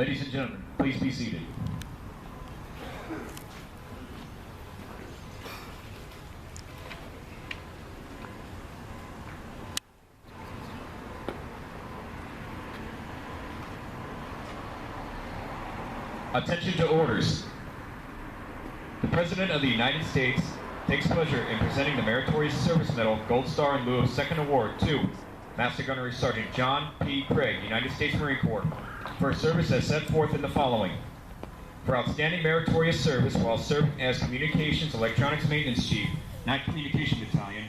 Ladies and gentlemen, please be seated. Attention to orders. The President of the United States takes pleasure in presenting the Meritorious Service Medal Gold Star in lieu of second award to Master Gunnery Sergeant John P. Craig, United States Marine Corps, for service as set forth in the following. For outstanding meritorious service while serving as Communications Electronics Maintenance Chief, 9th Communication Battalion,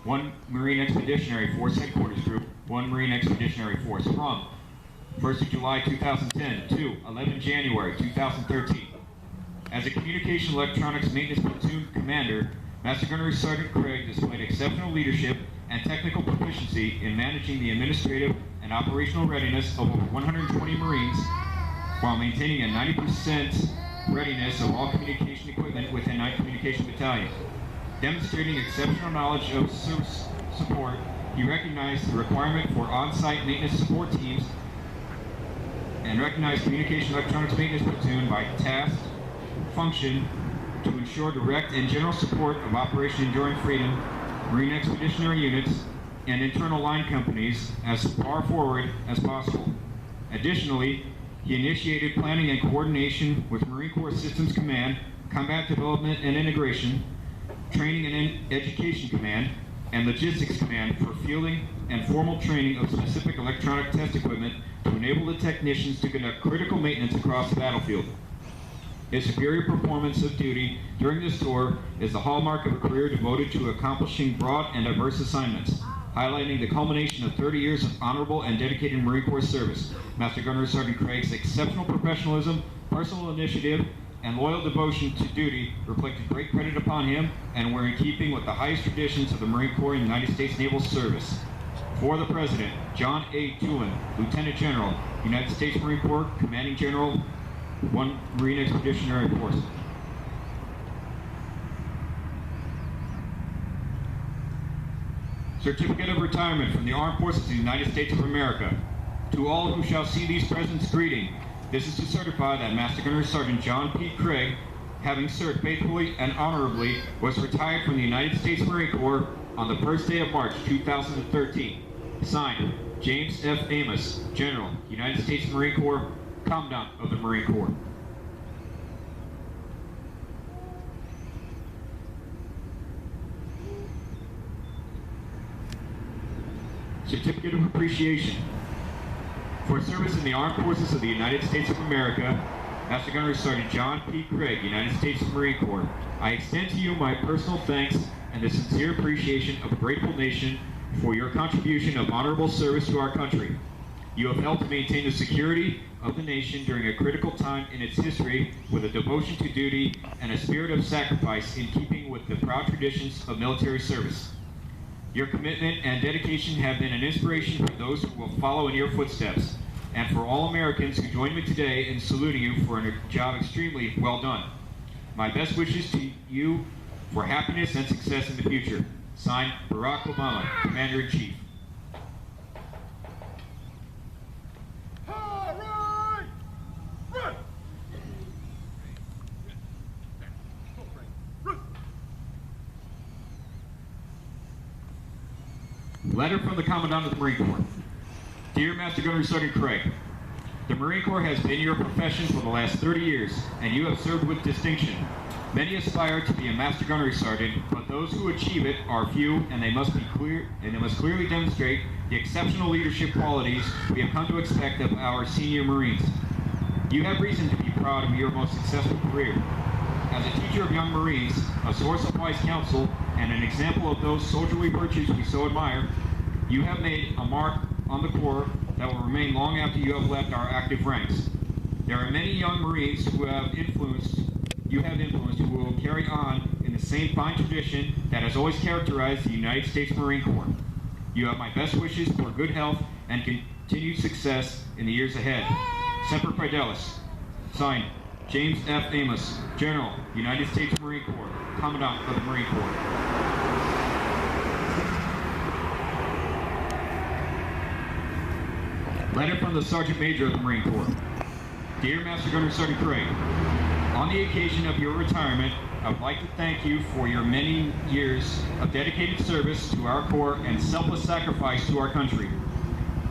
1 Marine Expeditionary Force Headquarters Group, 1 Marine Expeditionary Force from 1st of July 2010 to 11 January 2013. As a Communication Electronics Maintenance Platoon Commander, Master Gunnery Sergeant Craig displayed exceptional leadership and technical proficiency in managing the administrative and operational readiness of over 120 Marines while maintaining a 90% readiness of all communication equipment within 9th Communication Battalion. Demonstrating exceptional knowledge of service support, he recognized the requirement for on-site maintenance support teams and recognized Communication Electronics Maintenance Platoon by task, function, to ensure direct and general support of Operation Enduring Freedom, Marine Expeditionary Units, and internal line companies as far forward as possible. Additionally, he initiated planning and coordination with Marine Corps Systems Command, Combat Development and Integration, Training and Education Command, and Logistics Command for fielding and formal training of specific electronic test equipment to enable the technicians to conduct critical maintenance across the battlefield. His superior performance of duty during this tour is the hallmark of a career devoted to accomplishing broad and diverse assignments, highlighting the culmination of 30 years of honorable and dedicated Marine Corps service. Master Gunnery Sergeant Craig's exceptional professionalism, personal initiative, and loyal devotion to duty reflected great credit upon him and were in keeping with the highest traditions of the Marine Corps and United States Naval Service. For the President, John A. Tulin, Lieutenant General, United States Marine Corps, Commanding General, 1 Marine Expeditionary Force. Certificate of Retirement from the Armed Forces of the United States of America. To all who shall see these presents, greeting. This is to certify that Master Gunnery Sergeant John P. Craig, having served faithfully and honorably, was retired from the United States Marine Corps on the first day of March 2013. Signed, James F. Amos, General, United States Marine Corps, Commandant of the Marine Corps. Certificate of Appreciation. For service in the Armed Forces of the United States of America, Master Gunnery Sergeant John P. Craig, United States Marine Corps, I extend to you my personal thanks and the sincere appreciation of a grateful nation for your contribution of honorable service to our country. You have helped to maintain the security of the nation during a critical time in its history with a devotion to duty and a spirit of sacrifice in keeping with the proud traditions of military service. Your commitment and dedication have been an inspiration for those who will follow in your footsteps, and for all Americans who join me today in saluting you for a job extremely well done. My best wishes to you for happiness and success in the future. Signed, Barack Obama, Commander-in-Chief. Letter from the Commandant of the Marine Corps. Dear Master Gunnery Sergeant Craig, the Marine Corps has been your profession for the last 30 years, and you have served with distinction. Many aspire to be a Master Gunnery Sergeant, but those who achieve it are few, and they must clearly demonstrate the exceptional leadership qualities we have come to expect of our senior Marines. You have reason to be proud of your most successful career. As a teacher of young Marines, a source of wise counsel, and an example of those soldierly virtues we so admire, you have made a mark on the Corps that will remain long after you have left our active ranks. There are many young Marines who you have influenced who will carry on in the same fine tradition that has always characterized the United States Marine Corps. You have my best wishes for good health and continued success in the years ahead. Semper Fidelis. Signed, James F. Amos, General, United States Marine Corps, Commandant of the Marine Corps. Letter from the Sergeant Major of the Marine Corps. Dear Master Gunner Sergeant Craig, on the occasion of your retirement, I would like to thank you for your many years of dedicated service to our Corps and selfless sacrifice to our country.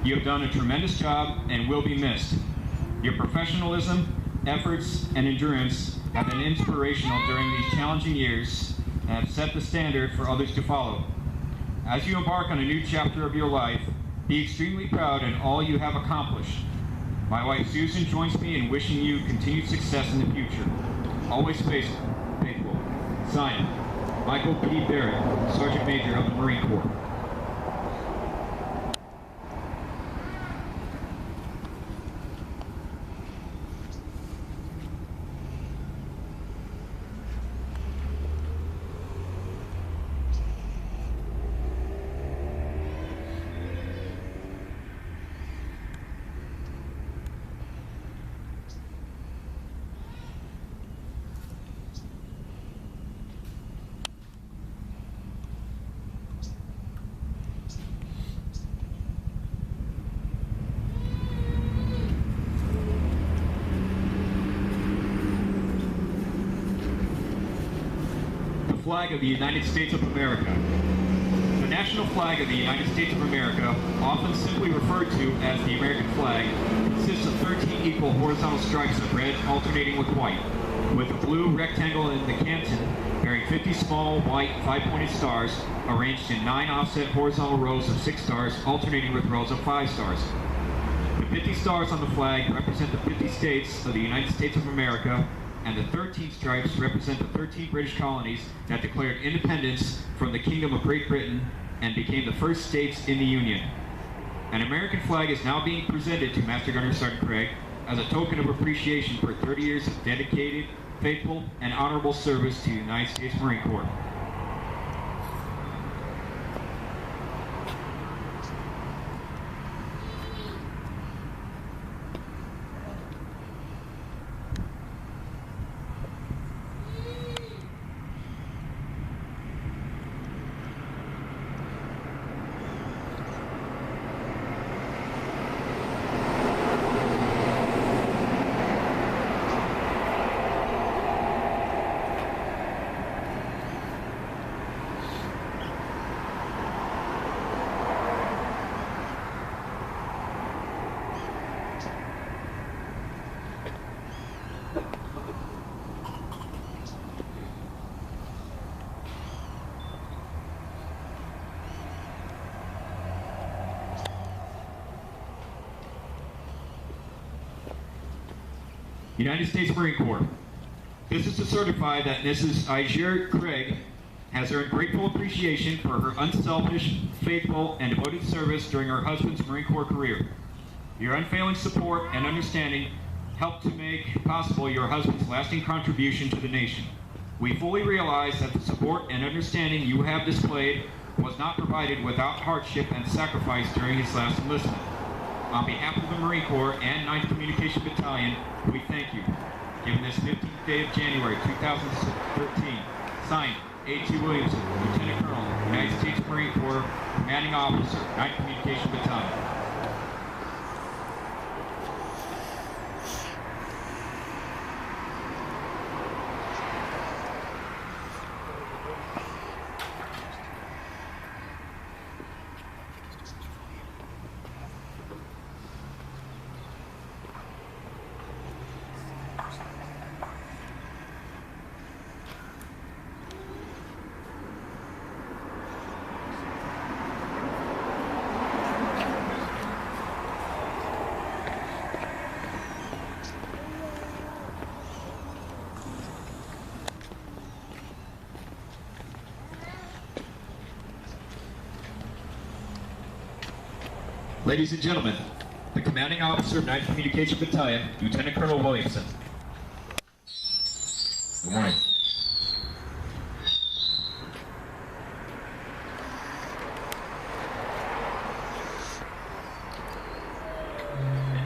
You have done a tremendous job and will be missed. Your professionalism, efforts, and endurance have been inspirational during these challenging years and have set the standard for others to follow. As you embark on a new chapter of your life, be extremely proud in all you have accomplished. My wife Susan joins me in wishing you continued success in the future. Always faithful. Signed, Michael P. Barrett, Sergeant Major of the Marine Corps. Flag of the United States of America. The national flag of the United States of America, often simply referred to as the American flag, consists of 13 equal horizontal stripes of red alternating with white, with a blue rectangle in the canton bearing 50 small white 5-pointed stars arranged in 9 offset horizontal rows of 6 stars alternating with rows of 5 stars. The 50 stars on the flag represent the 50 states of the United States of America, and the 13 stripes represent the 13 British colonies that declared independence from the Kingdom of Great Britain and became the first states in the Union. An American flag is now being presented to Master Gunner Sergeant Craig as a token of appreciation for 30 years of dedicated, faithful, and honorable service to the United States Marine Corps. United States Marine Corps. This is to certify that Mrs. Aijir Craig has earned grateful appreciation for her unselfish, faithful, and devoted service during her husband's Marine Corps career. Your unfailing support and understanding helped to make possible your husband's lasting contribution to the nation. We fully realize that the support and understanding you have displayed was not provided without hardship and sacrifice during his last enlistment. On behalf of the Marine Corps and 9th Communication Battalion, we thank you. Given this 15th day of January 2013, signed, A.T. Williamson, Lieutenant Colonel, United States Marine Corps, Commanding Officer, 9th Communication Battalion. Ladies and gentlemen, the Commanding Officer of 9th Communication Battalion, Lieutenant Colonel Williamson. Good morning.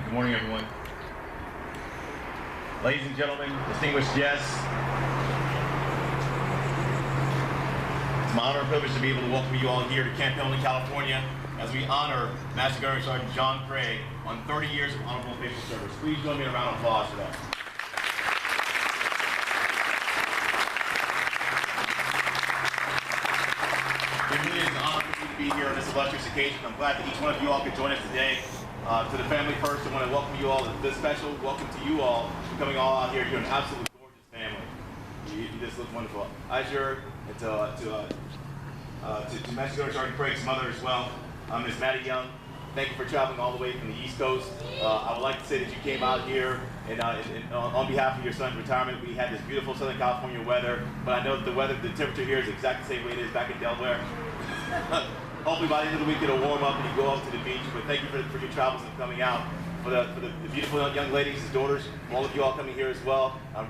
Good morning, everyone. Ladies and gentlemen, distinguished guests, it's my honor and privilege to be able to welcome you all here to Camp Pendleton, California, as we honor Master Gunner Sergeant John Craig on 30 years of honorable and faithful service. Please join me in a round of applause for that. It really is an honor for me to be here on this illustrious occasion. I'm glad that each one of you all could join us today. To the family first, I want to welcome you all. This special welcome to you all for coming all out here. You're an absolutely gorgeous family. You just look wonderful. Azure, and to Master Gunner Sergeant Craig's mother as well, Ms. Maddie Young. Thank you for traveling all the way from the East Coast. I would like to say that you came out here and on behalf of your son's retirement. We had this beautiful Southern California weather, but I know that the temperature here is exactly the same way it is back in Delaware. Hopefully by the end of the week it'll warm up and you go up to the beach. But thank you for your travels and coming out. For the beautiful young ladies, his daughters, all of you all coming here as well. I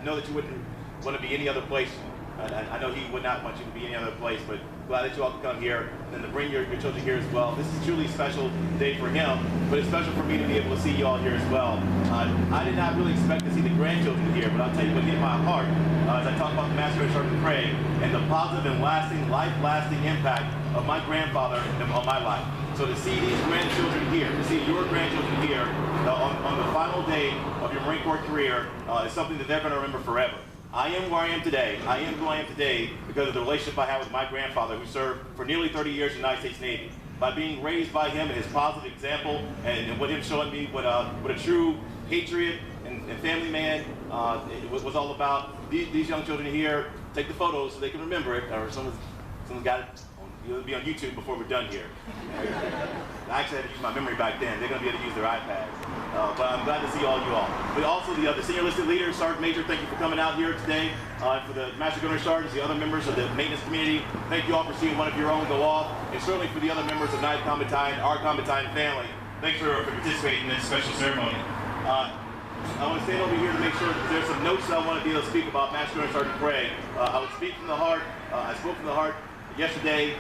know that you wouldn't want to be any other place. I know he would not want you to be any other place, but glad that you all could come here and to bring your children here as well. This is truly a special day for him, but it's special for me to be able to see you all here as well. I did not really expect to see the grandchildren here, but I'll tell you what hit my heart as I talk about the Master Sergeant Craig and the positive and life-lasting impact of my grandfather on my life. So to see these grandchildren here, to see your grandchildren here on the final day of your Marine Corps career is something that they're going to remember forever. I am where I am today. I am who I am today because of the relationship I have with my grandfather, who served for nearly 30 years in the United States Navy. By being raised by him and his positive example, and what him showing me what a true patriot and family man was all about. These young children here, take the photos so they can remember it, or someone's got it. It'll be on YouTube before we're done here. I actually had to use my memory back then. They're going to be able to use their iPads. But I'm glad to see all you all. But also the senior enlisted leaders, Sergeant Major, thank you for coming out here today. For the Master Gunner Sergeants, the other members of the maintenance community, thank you all for seeing one of your own go off. And certainly for the other members of United Combatine, our Combatine family, thanks for participating in this special ceremony. I want to stand over here to make sure that there's some notes that I want to be able to speak about Master Gunner Sergeant Craig. I would speak from the heart. I spoke from the heart yesterday,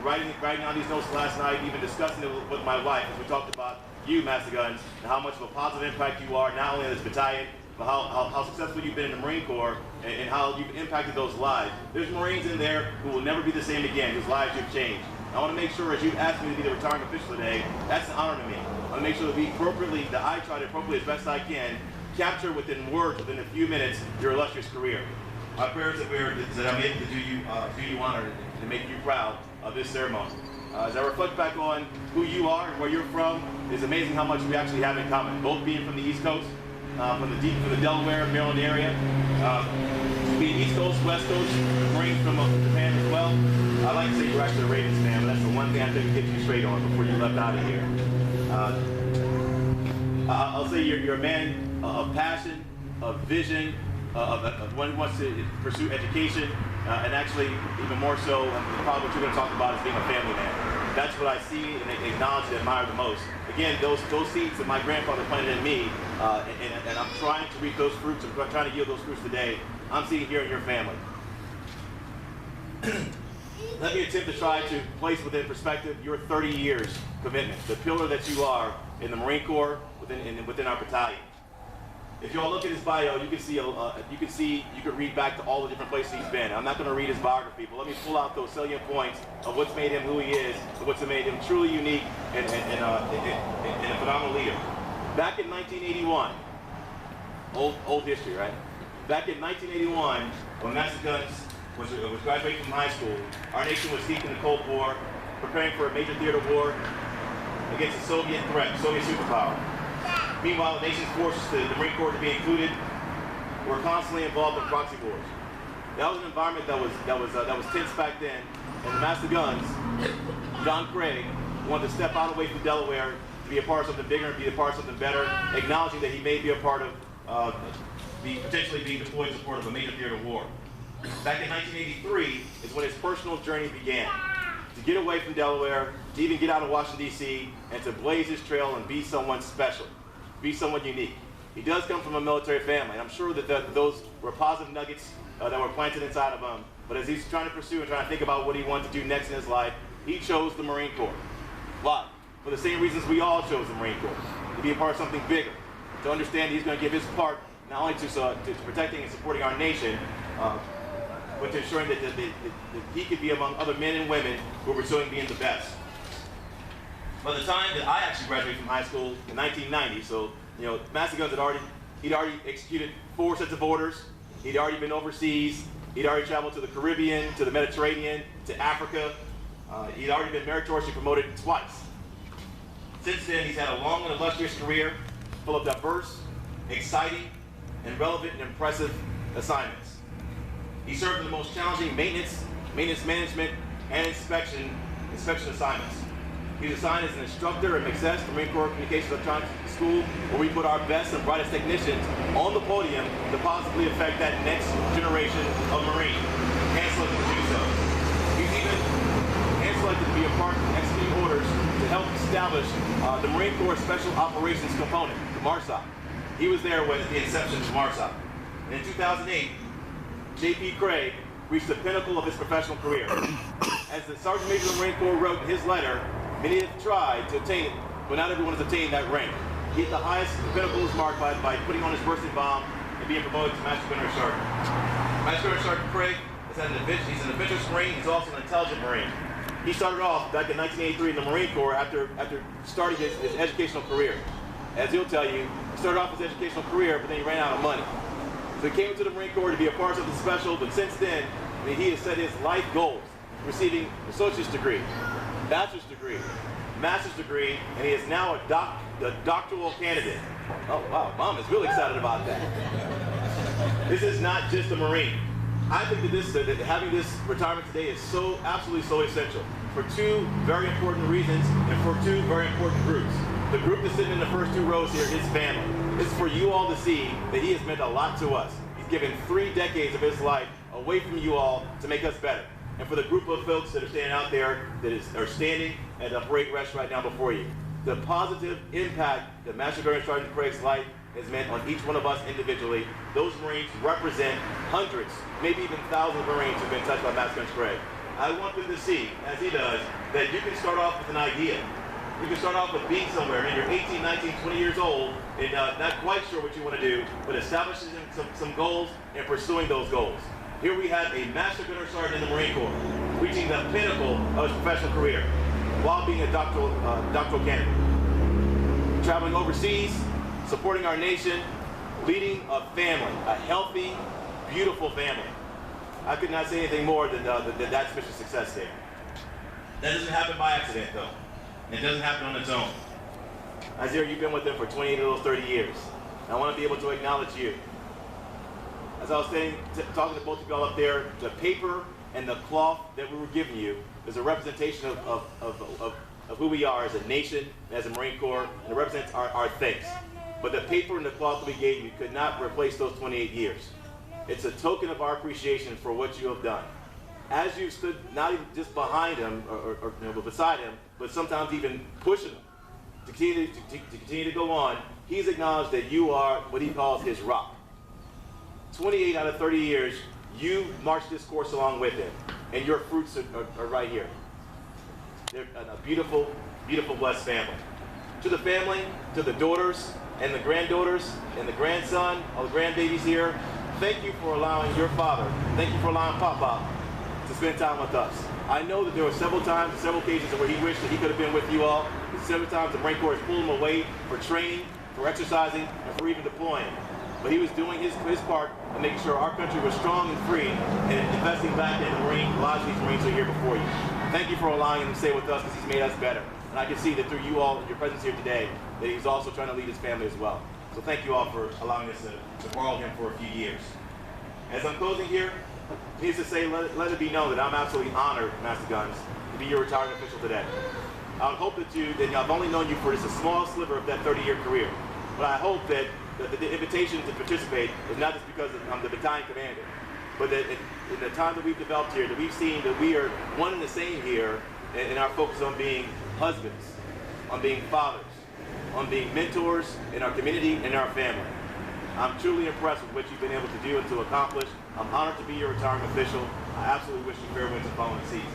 writing on these notes last night, even discussing it with my wife as we talked about you, Master Guns, and how much of a positive impact you are, not only in this battalion, but how successful you've been in the Marine Corps and how you've impacted those lives. There's Marines in there who will never be the same again, whose lives you've changed. I want to make sure, as you asked me to be the retiring official today, that's an honor to me. I want to make sure that I try to appropriately, as best I can, capture within words, within a few minutes, your illustrious career. My prayers that I'm able to do you honor, to make you proud of this ceremony. As I reflect back on who you are and where you're from, it's amazing how much we actually have in common. Both being from the East Coast, from the Delaware, Maryland area, being East Coast, West Coast, Marines from Japan as well. I like to say you're actually a Ravens fan, but that's the one thing I couldn't get you straight on before you left out of here. I'll say you're a man of passion, of vision, of one who wants to pursue education, and actually even more so, probably what you're going to talk about is being a family man. That's what I see and acknowledge and admire the most. Again, those seeds that my grandfather planted in me, and I'm trying to reap those fruits, I'm trying to yield those fruits today, I'm seeing here in your family. Let me attempt to try to place within perspective your 30 years commitment, the pillar that you are in the Marine Corps, within our battalion. If you all look at his bio, you can read back to all the different places he's been. I'm not going to read his biography, but let me pull out those salient points of what's made him who he is, and what's made him truly unique and a phenomenal leader. Back in 1981, old history, right? Back in 1981, when Master Guns was graduating from high school, our nation was steeped in the Cold War, preparing for a major theater war against the Soviet threat, Soviet superpower. Meanwhile, the nation's forces, the Marine Corps to be included, were constantly involved in proxy wars. That was an environment that was tense back then, and the Master Guns, John Craig, wanted to step out away from Delaware to be a part of something bigger and be a part of something better, acknowledging that he may be a part of potentially being deployed in support of a major theater war. Back in 1983 is when his personal journey began. To get away from Delaware, to even get out of Washington, D.C., and to blaze his trail and be someone special. Be someone unique. He does come from a military family, and I'm sure that those were positive nuggets that were planted inside of him. But as he's trying to pursue and trying to think about what he wanted to do next in his life, he chose the Marine Corps. Why? For the same reasons we all chose the Marine Corps. To be a part of something bigger. To understand he's going to give his part not only to protecting and supporting our nation, but to ensuring that he could be among other men and women who are pursuing being the best. By the time that I actually graduated from high school in 1990, so, you know, Master Guns he'd already executed 4 sets of orders. He'd already been overseas. He'd already traveled to the Caribbean, to the Mediterranean, to Africa. He'd already been meritoriously promoted twice. Since then, he's had a long and illustrious career full of diverse, exciting, and relevant and impressive assignments. He served in the most challenging maintenance management, and inspection assignments. He was assigned as an instructor at McSess, the Marine Corps Communications Electronics School, where we put our best and brightest technicians on the podium to possibly affect that next generation of Marine. Hand-selected to do so. He's even hand-selected to be a part of executing orders to help establish the Marine Corps Special Operations Component, the MARSOC. He was there when the inception of MARSOC. And in 2008, J.P. Craig reached the pinnacle of his professional career. As the Sergeant Major of the Marine Corps wrote in his letter, many have tried to attain it, but not everyone has attained that rank. He hit the highest pinnacle is marked by putting on his bursting bomb and being promoted to Master Gunnery Sergeant. Master Gunnery Sergeant Craig he's an adventurous Marine, he's also an intelligent Marine. He started off back in 1983 in the Marine Corps after starting his educational career. As he'll tell you, he started off his educational career, but then he ran out of money. So he came into the Marine Corps to be a part of the special, but since then, he has set his life goals, receiving an associate's degree, bachelor's degree, master's degree, and he is now a doctoral candidate. Oh wow, Mom is really excited about that. This is not just a Marine. I think that having this retirement today is absolutely so essential for 2 very important reasons and for 2 very important groups. The group that's sitting in the first 2 rows here, his family. This is for you all to see that he has meant a lot to us. He's given 3 decades of his life away from you all to make us better. And for the group of folks that are standing out there that are standing at the parade rest right now before you, the positive impact that Master Gunnery Sergeant Craig's life has meant on each one of us individually, those Marines represent hundreds, maybe even thousands of Marines who've been touched by Master Gunnery Craig. I want them to see, as he does, that you can start off with an idea. You can start off with being somewhere, and you're 18, 19, 20 years old, and not quite sure what you want to do, but establishing some goals and pursuing those goals. Here we have a Master Gunnery Sergeant in the Marine Corps, reaching the pinnacle of his professional career, while being a doctoral candidate. Traveling overseas, supporting our nation, leading a family, a healthy, beautiful family. I could not say anything more than that's mission success there. That doesn't happen by accident, though. It doesn't happen on its own. Isaiah, you've been with them for 28 of those 30 years. And I want to be able to acknowledge you. As I was talking to both of y'all up there, the paper and the cloth that we were giving you is a representation of who we are as a nation, as a Marine Corps, and it represents our thanks. But the paper and the cloth that we gave you could not replace those 28 years. It's a token of our appreciation for what you have done. As you stood not even just behind him or but beside him, but sometimes even pushing him to continue to go on, he's acknowledged that you are what he calls his rock. 28 out of 30 years, you marched this course along with him, and your fruits are right here. They're a beautiful, beautiful, blessed family. To the family, to the daughters, and the granddaughters, and the grandson, all the grandbabies here, thank you for allowing your father, thank you for allowing Papa to spend time with us. I know that there were several times, several occasions where he wished that he could have been with you all. Several times the Marine Corps has pulled him away for training, for exercising, and for even deploying. But he was doing his part in making sure our country was strong and free and investing back in the Marine. A lot of these Marines are here before you. Thank you for allowing him to stay with us because he's made us better. And I can see that through you all and your presence here today, that he's also trying to lead his family as well. So thank you all for allowing us to borrow him for a few years. As I'm closing here, needs to say, let it be known that I'm absolutely honored, Master Guns, to be your retiring official today. I would hope that I've only known you for just a small sliver of that 30-year career, but I hope that the invitation to participate is not just because I'm the battalion commander, but that in the time that we've developed here, that we've seen that we are one and the same here in our focus on being husbands, on being fathers, on being mentors in our community and in our family. I'm truly impressed with what you've been able to do and to accomplish. I'm honored to be your retiring official. I absolutely wish you fair winds and following season.